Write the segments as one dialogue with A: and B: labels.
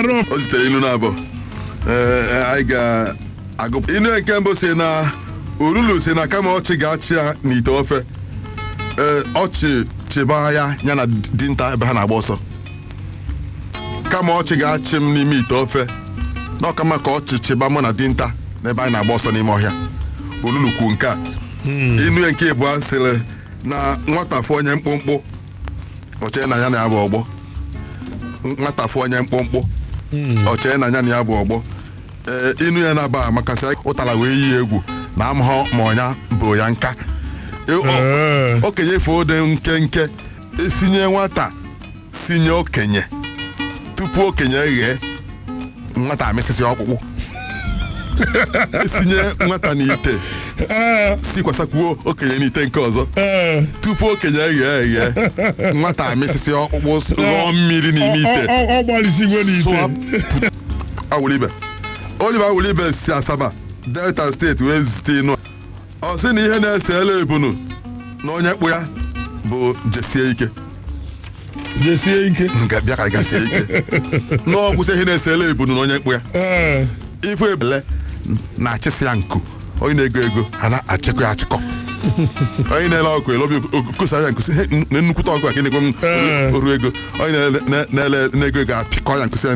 A: arụ.
B: O zitere ilu na-abụ anyị ga-agụ inu nke mbụ si na olulu si na kama ọchị ga-achị ya n'ite ofe ọchị chịba ya na dinta ebe ha na-agba ọsọ. Kama ọchị ga-achị m n'ime ite ofe n'ọkama ka ọchị chịba mụ na dinta n'ebe anyị na-agba ọsọ n'ime ọhịa. Olulu kwu nke a. Inu nke ịbụọ sịrị na nwata fụ onye mkpụmkpụ ọchị na ya na ya bụ ọgbọ. Nwata fụ onye mkpụmkpụ ọchị na ya na ya bụ ọgbọ. Inu ya na-aba makasị ụtara wee yi egwu na amụọ ma ọnya bụ ya nka. Okenye fode nkenke esinye nwata sinye okenye tupu okenye ghee nwata amịsịsị ọkpụkpụ. Esinye nwata n'ite sikwasakwu okenye n'ite nke ọzọ tupu okenye ghee nwata amịsịsị ọkpụkpụ rụọ mmiri n'ime ite. Oliver Awulibe si Asaba Delta steeti wee zite inu ọ sị na ihe na-esele ebunu na onye kpụ ya bụ jesie ike bịa ka gasie ike n'ọgwụsị ihe na-esele ebunu na onye kpụ ya ife ebele na-achịsị ya nku onye na-ego ego ha na-achịkọ ya achịkọ onye na-ele ọkụ elobi kosa ya nkusi na nnukwute ọkụ a kenekwe m oru ego onye na-ego ego apịkọ ya nkusi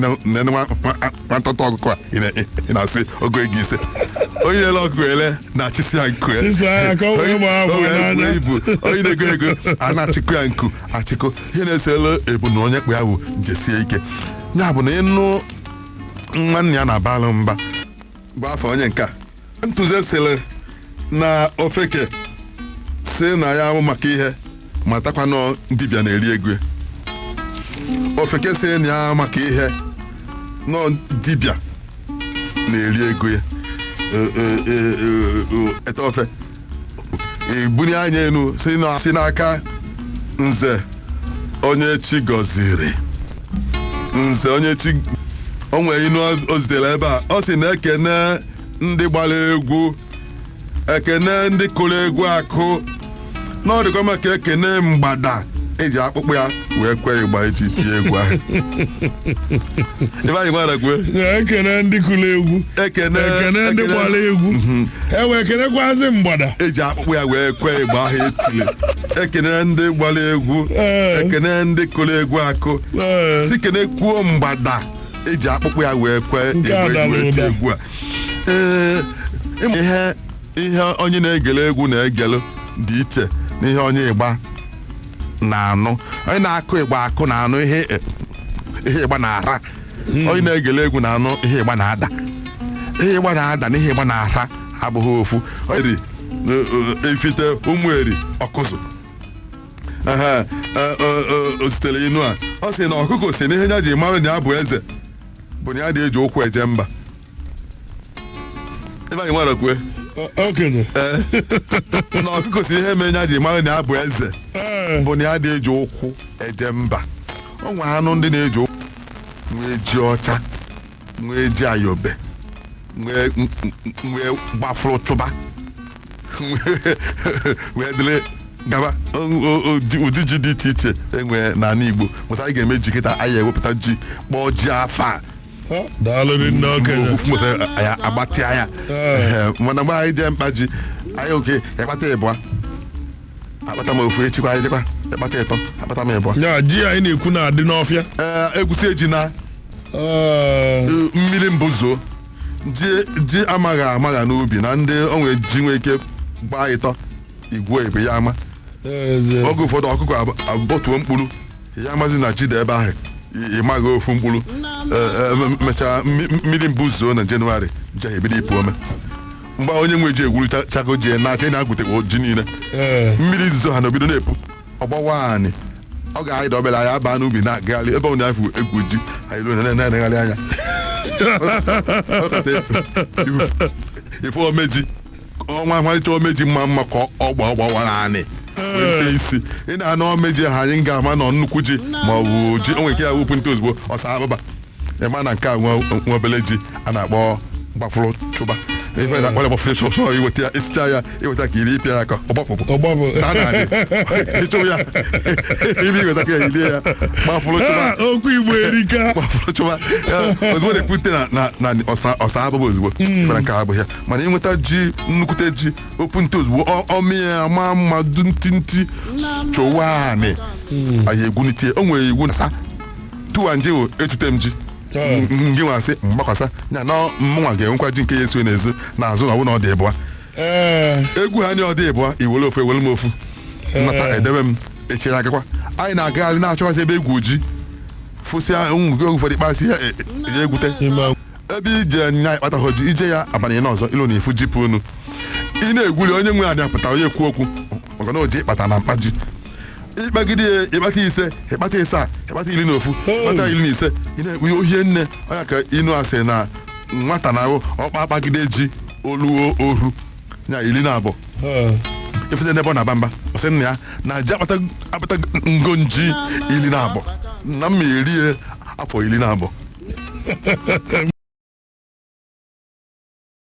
B: nwantọtọ ọkụkọ a ị na-asị ogo ego ise. Onye na-ele ọkụ ele na-achịsị ya nku ibu onye na-ego ego a na-achịkọ ya nku achịkọ ihe na-esele ebu na onye kpụ ya bụ njesie ike. Ya bụ na ịnụ nwanne ya na-abalụ mba bụ afọ onye nke a ntụzi sịrị na ofeke si na ya amụ maka ihe ma takwanụ dibịa na-eri ego. Ofeke si na ya maka ihe nọ dibịa na-eri ego ya ete ofe ebunye anya enu si n'aka nze onye chi gọziri. Nze onye chi o nwere inu o zitere ebe a ọ sị na ekene ndị gbara egwu ekene ndị kụrụ egwu akụ n'ọdịkwa maka ekene mgbada eji akpụkpọ ya wee kwe ịgba eji tie egwu ahụ. Ebe anyị nwere kwe
A: ekene ndị kụrụ egwu ekene ndị gbara egwu wee kenekwazi mgbada
B: eji akpụkpọ ya wee kwe ịgba ahụ etile. Ekene ndị gbara egwu ekene ndị kụrụ egwu akụ si kene kwuo mgbada eji akpụkpọ ya wee kwe eti egwu a. Ihe onye na-egele egwu na-egelu dị iche na ihe onye ịgba na-anụ. Onye na-akụ ịgba akụ na-anụ ihe ịgba na-ara. Onye na-egele egwu na-anụ ihe ịgba na-ada. Ihe ịgba na-ada na ihe ịgba na-ara abụghị ofu. Eri efite ụmụ eri ọkụzụ o zitere inu a ọ sị na ọkụkọ si na ihe ya ji mara na ya bụ eze bụ na ya dị eji ụkwụ eje mba. Ebe anyị nwere kwe na ọkụkọ si ihe mere ya ji mara na ya bụ eze bụ na ya dị eji ụkwụ eje mba. O nwere anụ ndị na-eji ụkwụ nwee ji ọcha nwee ji ayobe nwee gbafụrụ chụba wee dịrị gaba ụdị ji dị iche iche enwere n'ala Igbo. Mụta anyị ga-eme ji kịta anyị ewepụta ji kpọọ ji afa agbatịa ya mana mgbe anyị jee mkpa ji anyị oke akpata ịbụa akpata m ofu echikwa anyị jekwa akpata ịtọ akpata m ịbụa.
A: Ya ji anyị na-ekwu na-adị n'ọfịa
B: egwusi eji na mmiri mbụ zoo ji amagha n'ubi na ndị onwe ji nwee ike gbaa ịtọ igwe ebe ya ama. Oge ụfọdụ ọkụkọ abọtuo mkpụrụ ya amazi na ji dị ebe ahụ ịmaghị ofu mkpụrụ mechaa mmiri mbụ zoo na Jenụwarị nje ebido ịpụ ome. Mgbe onye nwe ji egwuru chago ji na-acha na-agụtekwa ji niile mmiri zo ha na obido na-epu ọgbawa anyị ọ ga-anyị dobere anyị aba n'ubi na-agagharị ebe ọ na-afụ egwu ji anyị na-enegharị anya ife omeji ọnwa amalite omeji mma ka ọ gbawara anyị isi ị na-anụ omeji ha anyị ga-ama nọ nnukwu ji ma ọ bụ ji o nwere ike ya wepụ ntị ozugbo ọsa ababa ịma na nke a nwa obele ji a na-akpọ gbafụrụ chụba ebe na akpọrọ gbafere sọsọ iweta ya esicha ya iweta ka iri ịpịa ya ka ọgbapụpụ ịchụ ya ili iweta ka ya ilie ya gbafụrụ chụba
A: okwu Igbo erika
B: gbafụrụ chụba ozugbo na-ekwute na ọsa abụbụ ozugbo fere nke abụ ya mana ịnweta ji nnukwute ji opunte ozugbo ọmịa ama mmadụ ntị chụwa anị anyị egwunitie o nwere iwu na tụwa nje etute m ji ngị nwasị mgbakwasa ya na mụnwa ga-enwekwa ji nke ya eso n'ezu n'azụ na ọ bụ na ọ dị ịbụa egwu ha nye ọ dị ịbụa iwere ofu ewere m ofu nnata edebe m echi ya agakwa anyị na-agagharị na-achọghasị ebe egwu ji fụsịa ụmụ ụfọdụ kpasị ya egwute ebe ije nya ịkpataghọ ji ije ya abalị n'ọzọ ilo na-efu jipụ unu ị na-egwuli onye nwe anyị apụta onye ekwu okwu maka na oji ịkpata na mkpa ji ịkpagide ya ịkpata ise ịkpata ịsaa ịkpata 11 ịkpata 15 ị na-ekwu ohie nne ọnya ka inu asị na nwata na ahụ ọkpa akpagide ji oluo oru ya 12 efete n'ebe ọ na-aba mba ọsị nna ya na ji akpata ngonji 12 na mma erie afọ 12